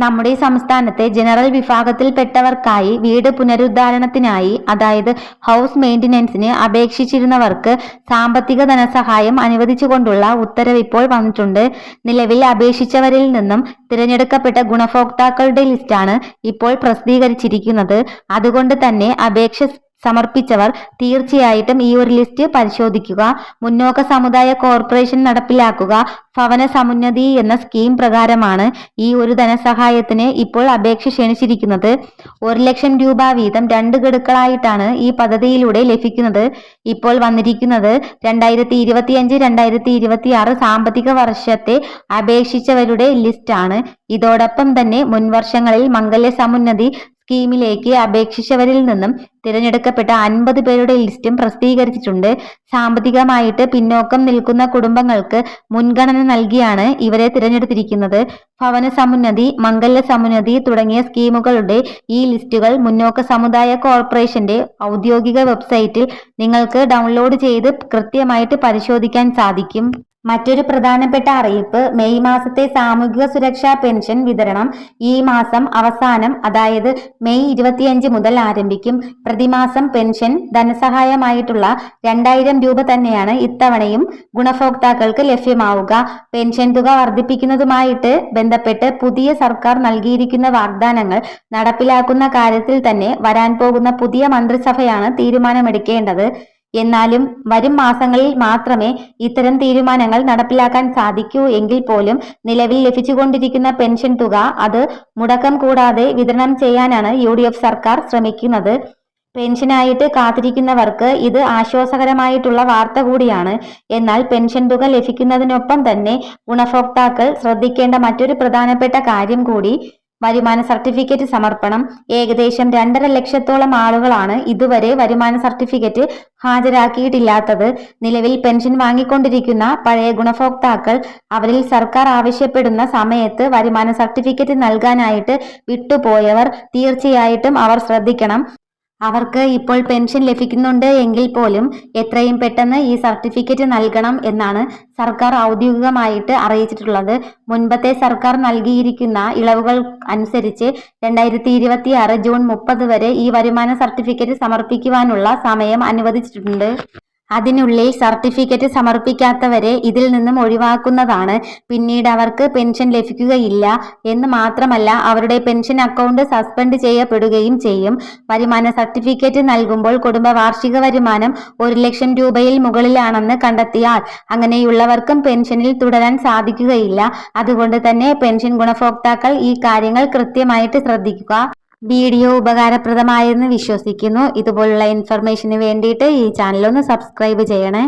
നമ്മുടെ സംസ്ഥാനത്തെ ജനറൽ വിഭാഗത്തിൽപ്പെട്ടവർക്കായി വീട് പുനരുദ്ധാരണത്തിനായി അതായത് ഹൗസ് മെയിൻ്റനൻസിന് അപേക്ഷിച്ചിരുന്നവർക്ക് സാമ്പത്തിക ധനസഹായം അനുവദിച്ചുകൊണ്ടുള്ള ഉത്തരവ് ഇപ്പോൾ വന്നിട്ടുണ്ട്. നിലവിൽ അപേക്ഷിച്ചവരിൽ നിന്നും തിരഞ്ഞെടുക്കപ്പെട്ട ഗുണഭോക്താക്കളുടെ ലിസ്റ്റാണ് ഇപ്പോൾ പ്രസിദ്ധീകരിച്ചിരിക്കുന്നത്. അതുകൊണ്ട് തന്നെ അപേക്ഷ സമർപ്പിച്ചവർ തീർച്ചയായിട്ടും ഈ ഒരു ലിസ്റ്റ് പരിശോധിക്കുക. മുന്നോക്ക സമുദായ കോർപ്പറേഷൻ നടപ്പിലാക്കുക ഭവന സമുന്നതി എന്ന സ്കീം പ്രകാരമാണ് ഈ ഒരു ധനസഹായത്തിന് ഇപ്പോൾ അപേക്ഷ ക്ഷണിച്ചിരിക്കുന്നത്. 1 ലക്ഷം രൂപ വീതം 2 ഗഡുക്കളായിട്ടാണ് ഈ പദ്ധതിയിലൂടെ ലഭിക്കുന്നത്. ഇപ്പോൾ വന്നിരിക്കുന്നത് 2025-2026 സാമ്പത്തിക വർഷത്തെ അപേക്ഷിച്ചവരുടെ ലിസ്റ്റാണ്. ഇതോടൊപ്പം തന്നെ മുൻവർഷങ്ങളിൽ മംഗല്യ സമുന്നതി സ്കീമിലേക്ക് അപേക്ഷിച്ചവരിൽ നിന്നും തിരഞ്ഞെടുക്കപ്പെട്ട 50 പേരുടെ ലിസ്റ്റും പ്രസിദ്ധീകരിച്ചിട്ടുണ്ട്. സാമ്പത്തികമായിട്ട് പിന്നോക്കം നിൽക്കുന്ന കുടുംബങ്ങൾക്ക് മുൻഗണന നൽകിയാണ് ഇവരെ തിരഞ്ഞെടുത്തിരിക്കുന്നത്. ഭവന സമുന്നതി, മംഗല്യ സമുന്നതി തുടങ്ങിയ സ്കീമുകളുടെ ഈ ലിസ്റ്റുകൾ മുന്നോക്ക സമുദായ കോർപ്പറേഷന്റെ ഔദ്യോഗിക വെബ്സൈറ്റിൽ നിങ്ങൾക്ക് ഡൗൺലോഡ് ചെയ്ത് കൃത്യമായിട്ട് പരിശോധിക്കാൻ സാധിക്കും. മറ്റൊരു പ്രധാനപ്പെട്ട അറിയിപ്പ്, മെയ് മാസത്തെ സാമൂഹിക സുരക്ഷാ പെൻഷൻ വിതരണം ഈ മാസം അവസാനം അതായത് മെയ് 25 മുതൽ ആരംഭിക്കും. പ്രതിമാസം പെൻഷൻ ധനസഹായമായിട്ടുള്ള 2000 രൂപ തന്നെയാണ് ഇത്തവണയും ഗുണഭോക്താക്കൾക്ക് ലഭ്യമാവുക. പെൻഷൻ തുക വർദ്ധിപ്പിക്കുന്നതുമായിട്ട് ബന്ധപ്പെട്ട് പുതിയ സർക്കാർ നൽകിയിരിക്കുന്ന വാഗ്ദാനങ്ങൾ നടപ്പിലാക്കുന്ന കാര്യത്തിൽ തന്നെ വരാൻ പോകുന്ന പുതിയ മന്ത്രിസഭയാണ് തീരുമാനമെടുക്കേണ്ടത്. എന്നാലും വരും മാസങ്ങളിൽ മാത്രമേ ഇത്തരം തീരുമാനങ്ങൾ നടപ്പിലാക്കാൻ സാധിക്കൂ എങ്കിൽ പോലും നിലവിൽ ലഭിച്ചുകൊണ്ടിരിക്കുന്ന പെൻഷൻ തുക അത് മുടക്കം കൂടാതെ വിതരണം ചെയ്യാനാണ് UDF സർക്കാർ ശ്രമിക്കുന്നത്. പെൻഷനായിട്ട് കാത്തിരിക്കുന്നവർക്ക് ഇത് ആശ്വാസകരമായിട്ടുള്ള വാർത്ത കൂടിയാണ്. എന്നാൽ പെൻഷൻ തുക ലഭിക്കുന്നതിനൊപ്പം തന്നെ ഗുണഭോക്താക്കൾ ശ്രദ്ധിക്കേണ്ട മറ്റൊരു പ്രധാനപ്പെട്ട കാര്യം കൂടി വരുമാന സർട്ടിഫിക്കറ്റ് സമർപ്പണം. ഏകദേശം 2.5 ലക്ഷത്തോളം ആളുകളാണ് ഇതുവരെ വരുമാന സർട്ടിഫിക്കറ്റ് ഹാജരാക്കിയിട്ടില്ലാത്തത്. നിലവിൽ പെൻഷൻ വാങ്ങിക്കൊണ്ടിരിക്കുന്ന പഴയ ഗുണഭോക്താക്കൾ അവരിൽ സർക്കാർ ആവശ്യപ്പെടുന്ന സമയത്ത് വരുമാന സർട്ടിഫിക്കറ്റ് നൽകാനായിട്ട് വിട്ടുപോയവർ തീർച്ചയായിട്ടും അവർ ശ്രദ്ധിക്കണം. അവർക്ക് ഇപ്പോൾ പെൻഷൻ ലഭിക്കുന്നുണ്ട് എങ്കിൽ പോലും എത്രയും പെട്ടെന്ന് ഈ സർട്ടിഫിക്കറ്റ് നൽകണം എന്നാണ് സർക്കാർ ഔദ്യോഗികമായിട്ട് അറിയിച്ചിട്ടുള്ളത്. മുൻപത്തെ സർക്കാർ നൽകിയിരിക്കുന്ന ഇളവുകൾ അനുസരിച്ച് 2026 ജൂൺ 30 വരെ ഈ വരുമാന സർട്ടിഫിക്കറ്റ് സമർപ്പിക്കുവാനുള്ള സമയം അനുവദിച്ചിട്ടുണ്ട്. അതിനുള്ളിൽ സർട്ടിഫിക്കറ്റ് സമർപ്പിക്കാത്തവരെ ഇതിൽ നിന്നും ഒഴിവാക്കുന്നതാണ്. പിന്നീട് അവർക്ക് പെൻഷൻ ലഭിക്കുകയില്ല എന്ന് മാത്രമല്ല അവരുടെ പെൻഷൻ അക്കൗണ്ട് സസ്പെൻഡ് ചെയ്യപ്പെടുകയും ചെയ്യും. വരുമാന സർട്ടിഫിക്കറ്റ് നൽകുമ്പോൾ കുടുംബ വാർഷിക വരുമാനം 1 ലക്ഷം രൂപയിൽ മുകളിലാണെന്ന് കണ്ടെത്തിയാൽ അങ്ങനെയുള്ളവർക്കും പെൻഷനിൽ തുടരാൻ സാധിക്കുകയില്ല. അതുകൊണ്ട് തന്നെ പെൻഷൻ ഗുണഭോക്താക്കൾ ഈ കാര്യങ്ങൾ കൃത്യമായിട്ട് ശ്രദ്ധിക്കുക. വീഡിയോ ഉപകാരപ്രദമായെന്ന് വിശ്വസിക്കുന്നു. ഇതുപോലുള്ള ഇൻഫർമേഷന് വേണ്ടിയിട്ട് ഈ ചാനൽ ഒന്ന് സബ്സ്ക്രൈബ് ചെയ്യണേ.